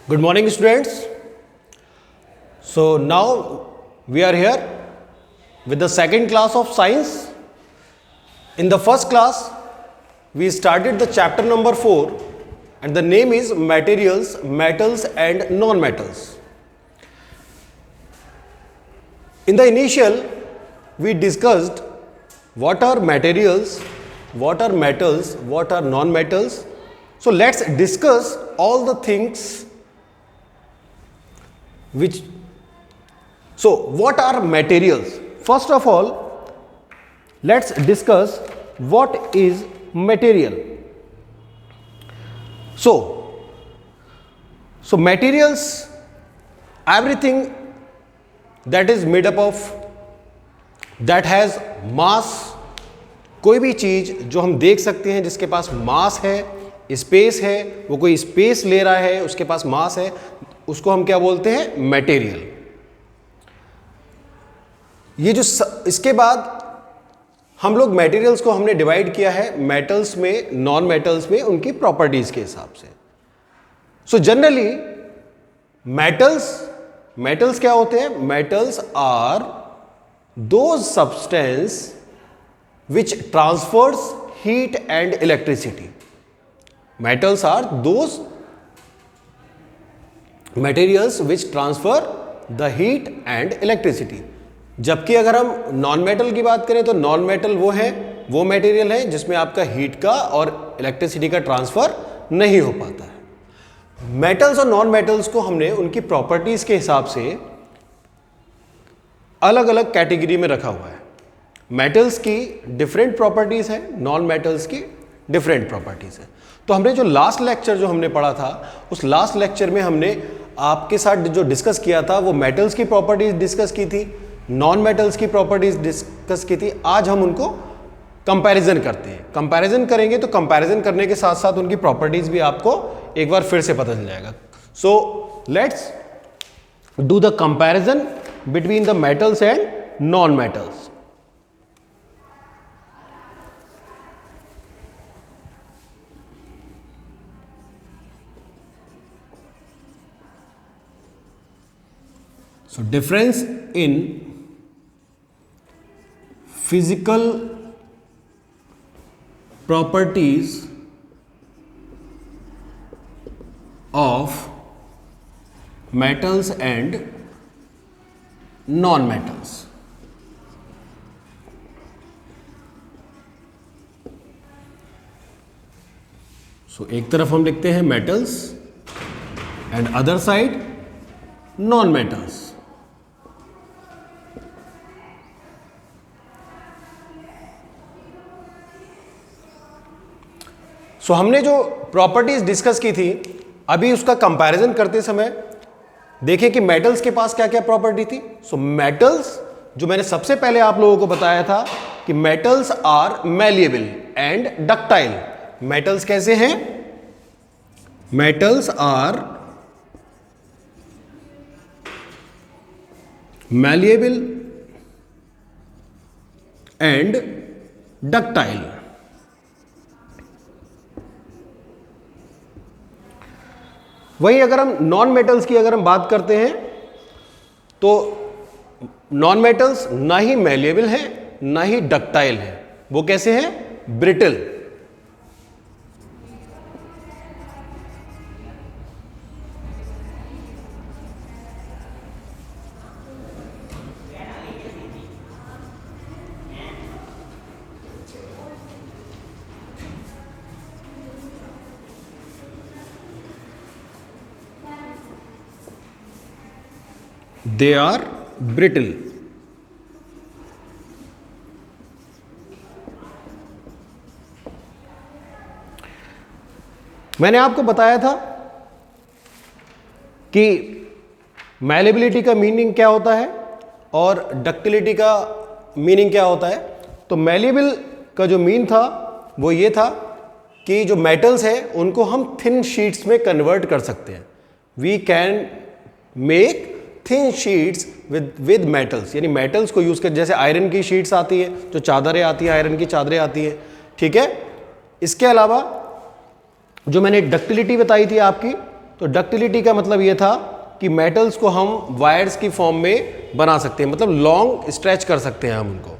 Good morning, students. So now we are here with the second class of science. In the first class, we started the chapter number 4 and the name is materials, metals and non-metals. In the initial, we discussed what are materials, what are metals, what are non-metals. So let's discuss all the things what are materials? First of all, let's discuss what is material. So materials, everything that is made up of, that has mass, कोई भी चीज जो हम देख सकते हैं जिसके पास मास है, स्पेस है, वो कोई स्पेस ले रहा है, उसके पास मास है, उसको हम क्या बोलते हैं? मटेरियल। ये जो इसके बाद हम लोग मटेरियल्स को हमने डिवाइड किया है मेटल्स में, नॉन मेटल्स में, उनकी प्रॉपर्टीज के हिसाब से। सो जनरली मेटल्स क्या होते हैं? Metals are those substance which transfers heat and electricity. Metals are those materials which transfer the heat and electricity. जबकि अगर हम नॉन मेटल की बात करें तो नॉन मेटल वो मटेरियल है जिसमें आपका हीट का और इलेक्ट्रिसिटी का ट्रांसफर नहीं हो पाता है। मेटल्स और नॉन मेटल्स को हमने उनकी प्रॉपर्टीज के हिसाब से अलग अलग कैटेगरी में रखा हुआ है। मेटल्स की डिफरेंट प्रॉपर्टीज है, नॉन मेटल्स की डिफरेंट प्रॉपर्टीज है। तो हमने जो लास्ट लेक्चर जो हमने पढ़ा था, उस लास्ट लेक्चर में हमने आपके साथ जो डिस्कस किया था वो मेटल्स की प्रॉपर्टीज डिस्कस की थी, नॉन मेटल्स की प्रॉपर्टीज डिस्कस की थी। आज हम उनको कंपैरिजन करते हैं। कंपैरिजन करेंगे तो कंपैरिजन करने के साथ साथ उनकी प्रॉपर्टीज भी आपको एक बार फिर से पता चल जाएगा। So let's do the comparison between the metals and non metals. So difference in physical properties of metals and non-metals. So एक तरफ हम लिखते हैं metals and other side non-metals. सो हमने जो प्रॉपर्टीज डिस्कस की थी, अभी उसका कंपैरिजन करते समय देखें कि मेटल्स के पास क्या क्या प्रॉपर्टी थी। सो मेटल्स जो मैंने सबसे पहले आप लोगों को बताया था कि metals are malleable and ductile. Metals कैसे हैं? Metals are malleable and ductile. वही अगर हम नॉन मेटल्स की अगर हम बात करते हैं तो नॉन मेटल्स ना ही मैलिएबल है ना ही डक्टाइल है। वो कैसे हैं? ब्रिटल। They are brittle. मैंने आपको बताया था कि मैलिबिलिटी का मीनिंग क्या होता है और डक्टिलिटी का मीनिंग क्या होता है। तो मैलिएबल का जो मीन था वो ये था कि जो मेटल्स है उनको हम थिन शीट्स में कन्वर्ट कर सकते हैं। We can make thin sheets with metals, यानी मेटल्स को यूज़ कर, जैसे आयरन की शीट्स आती है, जो चादरें आती हैं, आयरन की चादरें आती हैं, ठीक है। इसके अलावा जो मैंने डक्टिलिटी बताई थी आपकी, तो डक्टिलिटी का मतलब ये था कि मेटल्स को हम वायर्स की फॉर्म में बना सकते हैं, मतलब लॉन्ग स्ट्रेच कर सकते हैं हम उनको।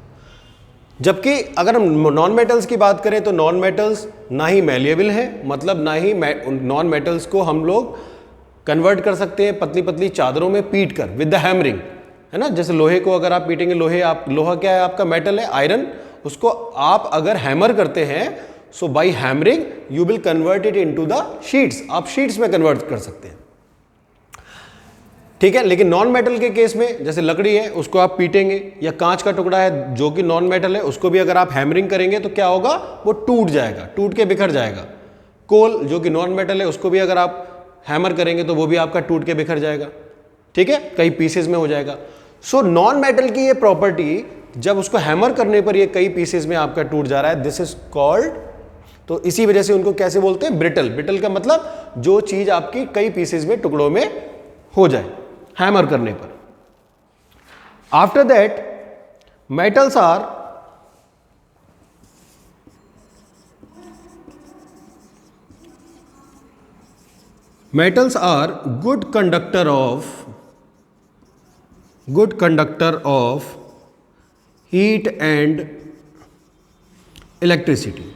जबकि अगर हम नॉन मेटल्स की बात करें तो नॉन मेटल्स ना ही मैलिएबल है, मतलब ना ही नॉन मेटल्स को हम लोग कन्वर्ट कर सकते हैं पतली पतली चादरों में पीट कर विद द हैमरिंग, है ना। जैसे लोहे को अगर आप पीटेंगे, लोहा क्या है आपका, मेटल है, आयरन, उसको आप अगर हैमर करते हैं, so by hammering you will convert it into the sheets, आप शीट्स में कन्वर्ट कर सकते हैं, ठीक है। लेकिन नॉन मेटल के केस में जैसे लकड़ी है उसको आप पीटेंगे, या कांच का टुकड़ा है जो कि नॉन मेटल है उसको भी अगर आप हैमरिंग करेंगे तो क्या होगा, वो टूट जाएगा, टूट के बिखर जाएगा। कोल जो कि नॉन मेटल है उसको भी अगर आप हैमर करेंगे तो वो भी आपका टूट के बिखर जाएगा, ठीक है, कई पीसेस में हो जाएगा। सो नॉन मेटल की ये प्रॉपर्टी, जब उसको हैमर करने पर ये कई पीसेस में आपका टूट जा रहा है, दिस इज कॉल्ड, तो इसी वजह से उनको कैसे बोलते हैं, ब्रिटल। ब्रिटल का मतलब जो चीज आपकी कई पीसेस में, टुकड़ों में हो जाए हैमर करने पर। After that metals are good conductor of heat and electricity.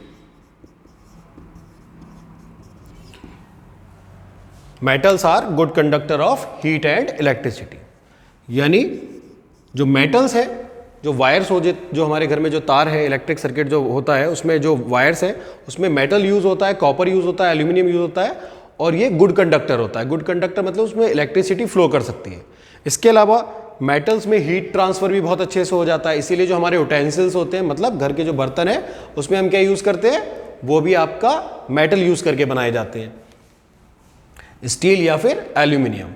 Metals are good conductor of heat and electricity. यानी जो मेटल्स है, जो वायर्स जो हमारे घर में जो तार है, इलेक्ट्रिक सर्किट जो होता है उसमें जो वायर्स है उसमें मेटल यूज होता है, कॉपर यूज होता है, एल्यूमिनियम यूज होता है, और ये गुड कंडक्टर होता है। गुड कंडक्टर मतलब उसमें इलेक्ट्रिसिटी फ्लो कर सकती है। इसके अलावा मेटल्स में हीट ट्रांसफर भी बहुत अच्छे से हो जाता है, इसीलिए जो हमारे यूटेंसिल्स होते हैं, मतलब घर के जो बर्तन है उसमें हम क्या यूज करते हैं, वो भी आपका मेटल यूज करके बनाए जाते हैं, स्टील या फिर एल्यूमिनियम।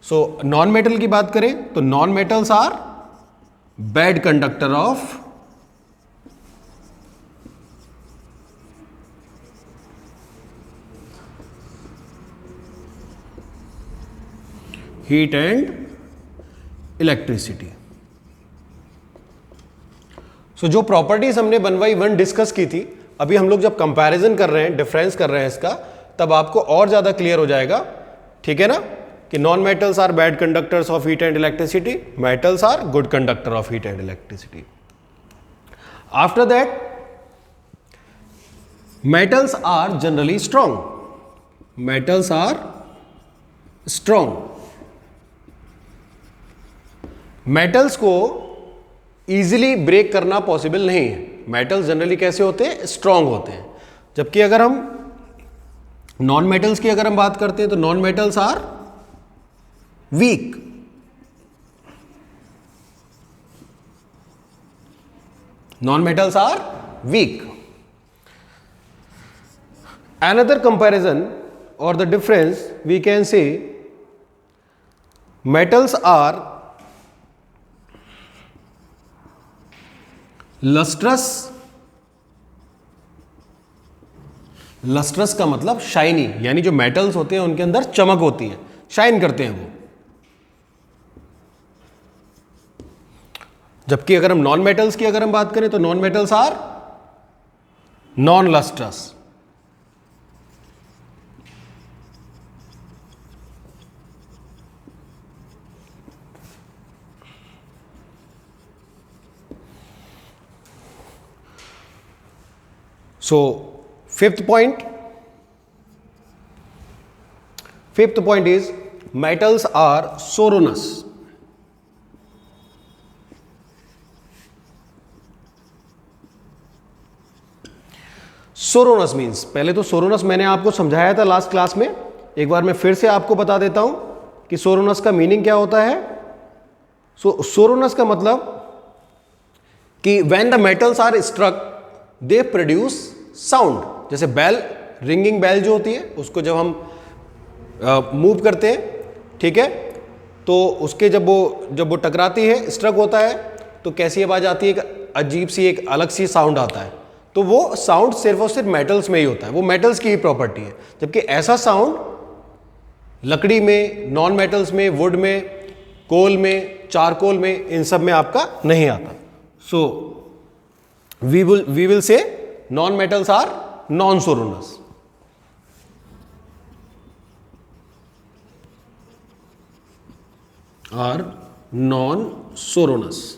सो नॉन मेटल की बात करें तो non metals are bad conductor of heat and electricity. So जो प्रॉपर्टीज हमने 1 by 1 डिस्कस की थी, अभी हम लोग जब कंपैरिजन कर रहे हैं, डिफरेंस कर रहे हैं इसका, तब आपको और ज्यादा क्लियर हो जाएगा, ठीक है ना, कि non metals are bad conductors of heat and electricity, metals are good conductor of heat and electricity. After that metals are generally strong, metals are strong. Metals को इजीली ब्रेक करना पॉसिबल नहीं है। मेटल्स जनरली कैसे होते हैं, strong होते हैं। जबकि अगर हम नॉन मेटल्स की अगर हम बात करते हैं तो non metals are weak. Non metals are weak. Another comparison or the difference we can say, metals are lustrous, lustrous का मतलब शाइनी, यानी जो मेटल्स होते हैं उनके अंदर चमक होती है, शाइन करते हैं वो। जबकि अगर हम नॉन मेटल्स की अगर हम बात करें तो non metals are non lustrous. So fifth point is metals are soronous. Sonorous means, पहले तो सोरोनस मैंने आपको समझाया था लास्ट क्लास में, एक बार मैं फिर से आपको बता देता हूं कि सोरोनस का मीनिंग क्या होता है। सोरोनस का मतलब कि when the metals are struck they produce sound. जैसे बेल, रिंगिंग बेल जो होती है, उसको जब हम मूव करते हैं, ठीक है, तो उसके जब वो टकराती है, स्ट्रक होता है, तो कैसी आवाज आती है, एक अजीब सी, एक अलग सी साउंड आता है। तो वो साउंड सिर्फ और सिर्फ मेटल्स में ही होता है, वो मेटल्स की ही प्रॉपर्टी है। जबकि ऐसा साउंड लकड़ी में, नॉन मेटल्स में, वुड में, कोल में, चारकोल में, इन सब में आपका नहीं आता। So we will say non metals are non sonorous. are non-soronous.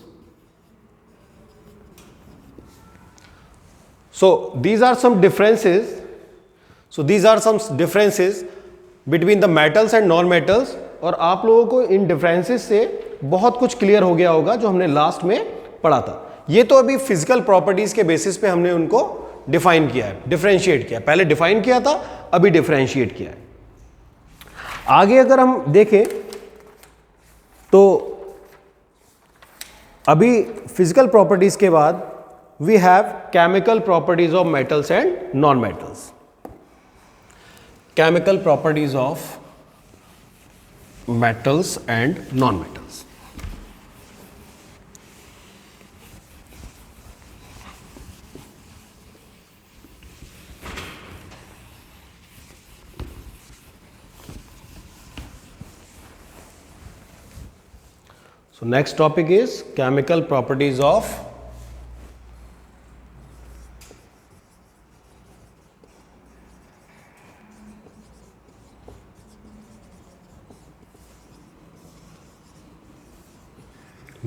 So these are some differences. Between the metals and non-metals. और आप लोगों को इन डिफरेंसेस से बहुत कुछ क्लियर हो गया होगा जो हमने लास्ट में पढ़ा था. ये तो अभी फिजिकल प्रॉपर्टीज के बेसिस पे हमने उनको डिफाइन किया है, डिफरेंशिएट किया. पहले डिफाइन किया था, अभी डिफरेंशिएट किया है. आगे अगर हम देखें तो अभी फिजिकल प्रॉपर्टीज के बाद we have chemical properties of metals and non metals. Chemical properties of metals and non-metals. So next topic is chemical properties of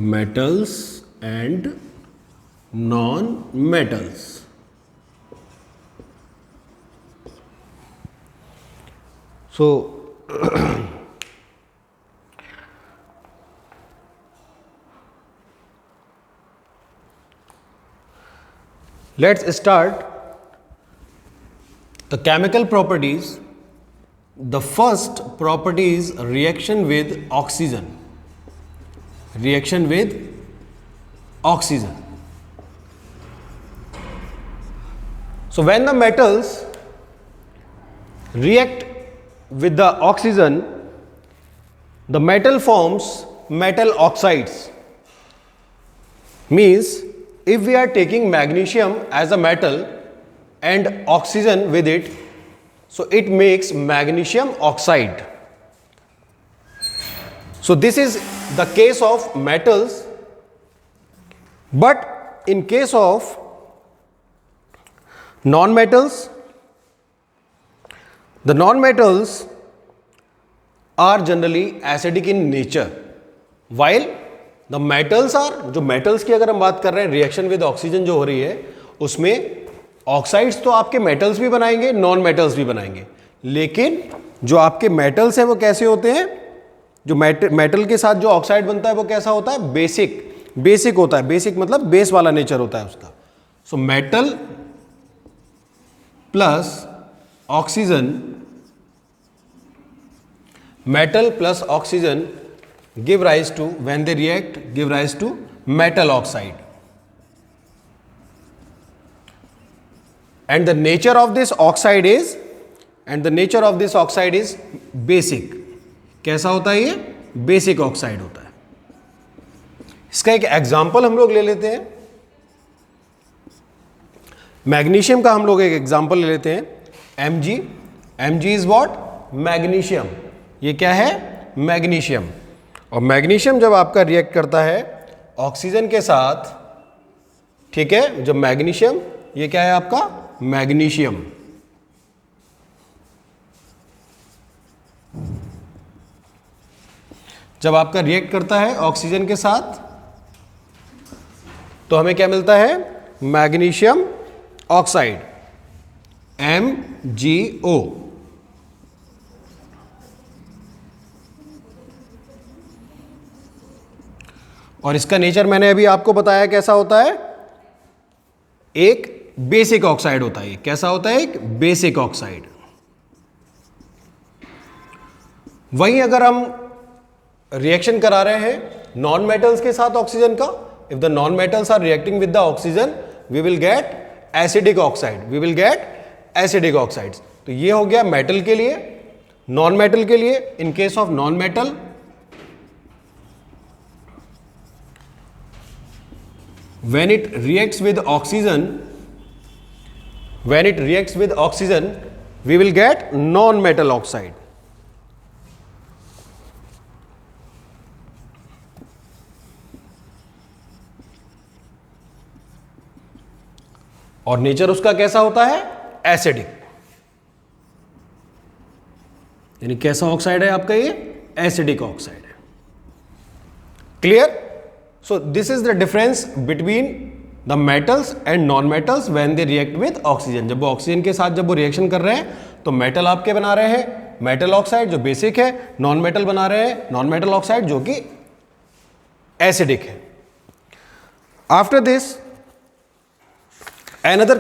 metals and non-metals. So let's start the chemical properties. The first property is reaction with oxygen. Reaction with oxygen. So when the metals react with the oxygen, the metal forms metal oxides. Means if we are taking magnesium as a metal and oxygen with it, so it makes magnesium oxide. So this is the case of metals, but in case of non-metals, the non-metals are generally acidic in nature, while the metals are, जो metals की अगर हम बात कर रहे हैं, reaction with oxygen जो हो रही है उसमें ऑक्साइड्स तो आपके मेटल्स भी बनाएंगे, नॉन मेटल्स भी बनाएंगे, लेकिन जो आपके मेटल्स हैं वो कैसे होते हैं, जो मेटल के साथ जो ऑक्साइड बनता है वो कैसा होता है, बेसिक होता है. बेसिक मतलब बेस वाला नेचर होता है उसका. So metal plus oxygen give rise to, when they react, give rise to metal oxide. And the nature of this oxide is basic. कैसा होता है ये, बेसिक ऑक्साइड होता है. इसका एक एग्जांपल हम लोग ले लेते हैं. मैग्नीशियम का हम लोग एक एग्जांपल ले लेते हैं. Mg is what, magnesium. ये क्या है, मैग्नीशियम. और मैग्नीशियम जब आपका रिएक्ट करता है ऑक्सीजन के साथ, ठीक है, जब मैग्नीशियम, ये क्या है आपका, मैग्नीशियम. जब आपका रिएक्ट करता है ऑक्सीजन के साथ तो हमें क्या मिलता है, मैग्नीशियम ऑक्साइड, MgO. और इसका नेचर मैंने अभी आपको बताया कैसा होता है, एक बेसिक ऑक्साइड होता है. कैसा होता है, एक बेसिक ऑक्साइड. वहीं अगर हम रिएक्शन करा रहे हैं नॉन मेटल्स के साथ ऑक्सीजन का, if the non metals are reacting with the oxygen, we will get acidic oxides. तो ये हो गया मेटल के लिए. नॉन मेटल के लिए, in case of non metal, when it reacts with oxygen, we will get non-metal oxide. और nature उसका कैसा होता है, एसिडिक. यानी कैसा ऑक्साइड है आपका, ये एसिडिक ऑक्साइड है. Clear? So this is the difference between the metals and non metals when they react with oxygen. जब वो ऑक्सीजन के साथ जब वो रिएक्शन कर रहे हैं तो मेटल आपके बना रहे हैं मेटल ऑक्साइड जो बेसिक है, नॉन मेटल बना रहे हैं नॉन मेटल ऑक्साइड जो कि एसिडिक है। After this another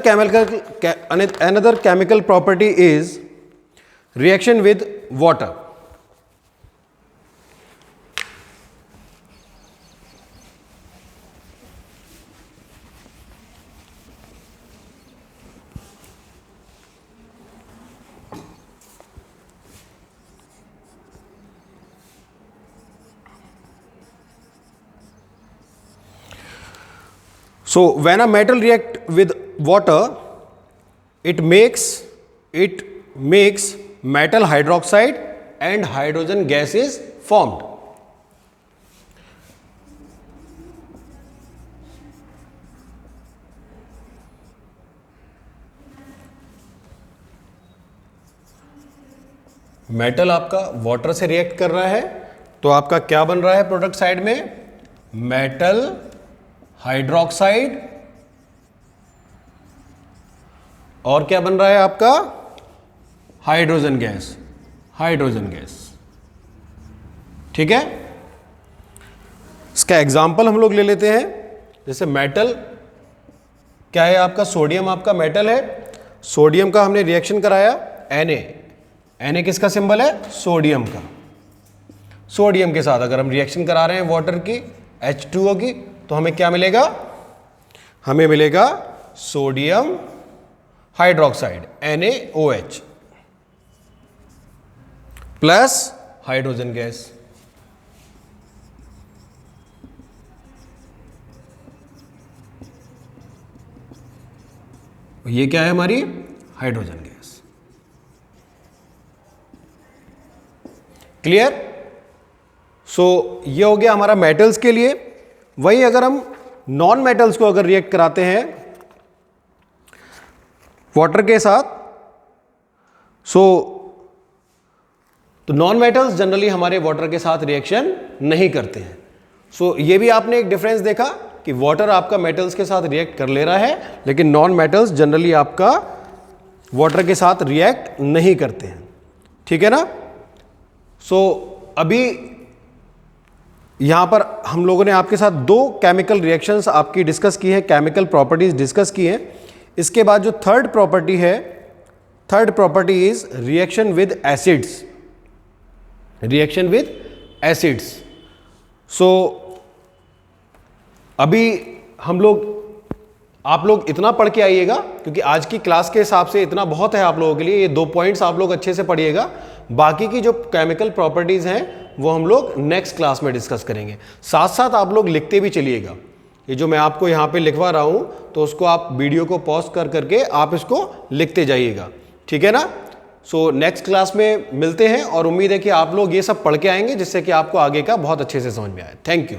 chemical property is reaction with water. So when a metal react with water, it makes metal hydroxide and hydrogen gas is formed. Metal आपका water से react कर रहा है तो आपका क्या बन रहा है प्रोडक्ट साइड में? मेटल हाइड्रोक्साइड और क्या बन रहा है आपका? Hydrogen gas. ठीक है, इसका एग्जाम्पल हम लोग ले लेते हैं। जैसे मेटल क्या है आपका? सोडियम आपका मेटल है। सोडियम का हमने रिएक्शन कराया Na किसका सिंबल है? सोडियम का। सोडियम के साथ अगर हम रिएक्शन करा रहे हैं वाटर की H2O की तो हमें क्या मिलेगा? हमें मिलेगा sodium hydroxide NaOH plus hydrogen gas. ये क्या है हमारी? Hydrogen gas. क्लियर? सो ये हो गया हमारा मेटल्स के लिए। वही अगर हम नॉन मेटल्स को अगर रिएक्ट कराते हैं वाटर के साथ तो नॉन मेटल्स जनरली हमारे वाटर के साथ रिएक्शन नहीं करते हैं। ये भी आपने एक डिफरेंस देखा कि वाटर आपका मेटल्स के साथ रिएक्ट कर ले रहा है लेकिन नॉन मेटल्स जनरली आपका वाटर के साथ रिएक्ट नहीं करते हैं। ठीक है ना? अभी यहां पर हम लोगों ने आपके साथ दो केमिकल रिएक्शंस आपकी डिस्कस की है, केमिकल प्रॉपर्टीज डिस्कस की हैं। इसके बाद जो third property is reaction with acids. अभी आप लोग इतना पढ़ के आइएगा क्योंकि आज की क्लास के हिसाब से इतना बहुत है आप लोगों के लिए। ये 2 पॉइंट्स आप लोग अच्छे से पढ़िएगा। बाकी की जो केमिकल प्रॉपर्टीज हैं वो हम लोग नेक्स्ट क्लास में डिस्कस करेंगे। साथ साथ आप लोग लिखते भी चलिएगा। ये जो मैं आपको यहाँ पे लिखवा रहा हूँ तो उसको आप वीडियो को पॉज करके आप इसको लिखते जाइएगा। ठीक है ना? नेक्स्ट क्लास में मिलते हैं और उम्मीद है कि आप लोग ये सब पढ़ के आएंगे जिससे कि आपको आगे का बहुत अच्छे से समझ में आए। Thank you.